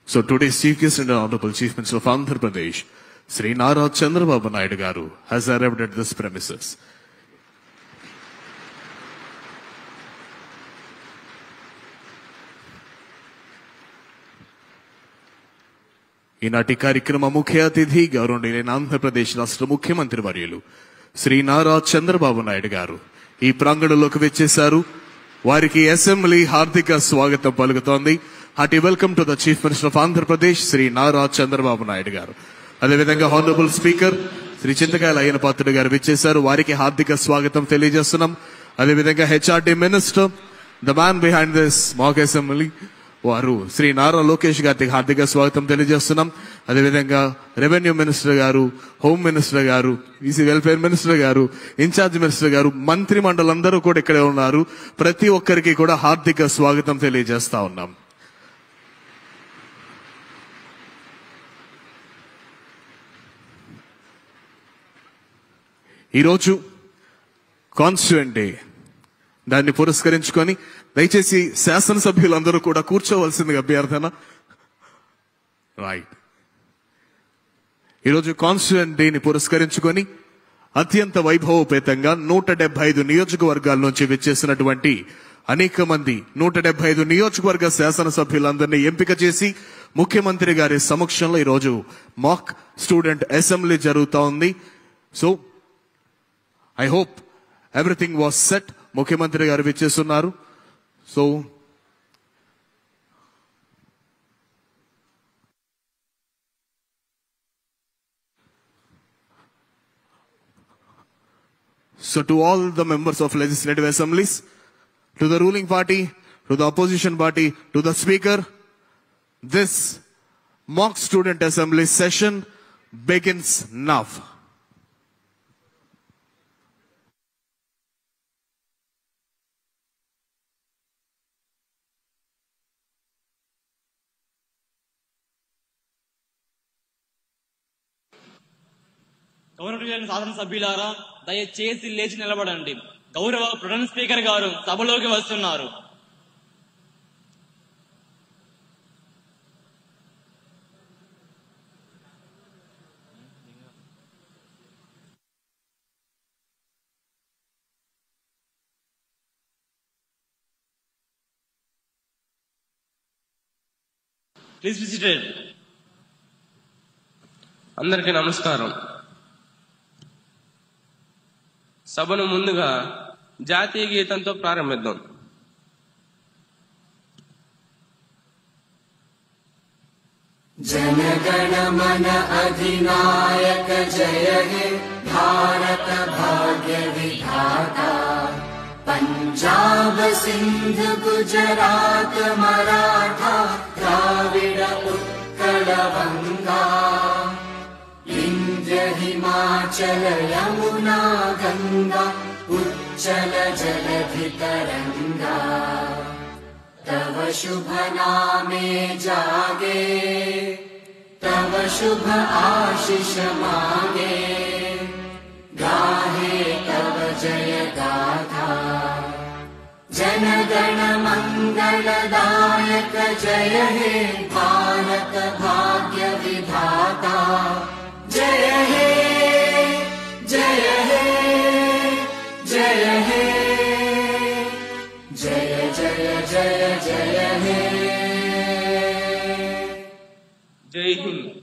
So today's Chief Guest and Honorable Chief Minister of Andhra Pradesh, Sri Nara Chandrababu Naidu Garu, has arrived at this premises. ఈనాటి కార్యక్రమ ముఖ్య అతిథి గౌరవనీయులైన ఆంధ్రప్రదేశ్ రాష్ట్ర ముఖ్యమంత్రి వర్యులు శ్రీ నారా చంద్రబాబు నాయుడు గారు ఈ ప్రాంగణంలోకి వచ్చేశారు. వారికి అసెంబ్లీ హార్దిక స్వాగతం పలుకుతోంది. Hearty welcome to the chief minister of Andhra Pradesh Shri Nara Chandrababu Naidu గారు. అదేవిధంగా హానరబుల్ స్పీకర్ శ్రీ చింతకాయల అయ్యన పాత్రుడు గారు విచ్చేశారు. వారికి హార్దిక స్వాగతం తెలియజేస్తున్నాం. అదేవిధంగా HRD minister, the man behind this mock assembly, వారు శ్రీ నారా లోకేష్ గారికి హార్దిక స్వాగతం తెలియజేస్తున్నాం. అదేవిధంగా రెవెన్యూ మినిస్టర్ గారు, హోమ్ మినిస్టర్ గారు, ఈసీ వెల్ఫేర్ మినిస్టర్ గారు, ఇన్ఛార్జ్ మినిస్టర్ గారు, మంత్రి మండలందరూ కూడా ఇక్కడే ఉన్నారు. ప్రతి ఒక్కరికి కూడా హార్దిక స్వాగతం తెలియజేస్తా ఉన్నాం. ఈరోజు కాన్స్టిట్యూయెంట్ డే, దాన్ని పురస్కరించుకొని దయచేసి శాసనసభ్యులందరూ కూడా కూర్చోవలసిందిగా అభ్యర్థన. రైట్. ఈరోజు కాన్స్టిట్యూయెంట్ డేని పురస్కరించుకొని అత్యంత వైభవోపేతంగా 175 నియోజకవర్గాల నుంచి విచ్చేసినటువంటి అనేక మంది 175 నియోజకవర్గ శాసనసభ్యులందరినీ ఎంపిక చేసి ముఖ్యమంత్రి గారి సమక్షంలో ఈరోజు మాక్ స్టూడెంట్ అసెంబ్లీ జరుగుతా ఉంది. So I hope everything was set. ముఖ్యమంత్రి గారు విచ్చేస్తున్నారు. So to all the members of legislative assemblies, to the ruling party, to the opposition party, to the speaker, this mock student assembly session begins now. గౌరవనీయులైన శాసనసభ్యులారా, దయచేసి లేచి నిలబడండి. గౌరవ ప్రధాన speaker గారు సభలోకి వస్తున్నారు. Please be seated. అందరికీ నమస్కారం. సభను ముందుగా జాతీయ గీతంతో ప్రారంభిద్దాం. जनगण मन अधिनायक जय हे भारत भाग्य विधाता, पंजाब सिंध गुजरात मराठा द्राविड उत्कल गंगा, विंध्य हिमाचल यमुना गंगा उच्चल जलधि तरंगा, तव शुभ नामे जागे, तव शुभ आशीष मांगे, गाहे तव जय गाथा। जन गण मंगलदायक जय हे भारत भाग्य विधाता, जय हे जय हे जय हे जय जय जय जय हे। जय हिंद।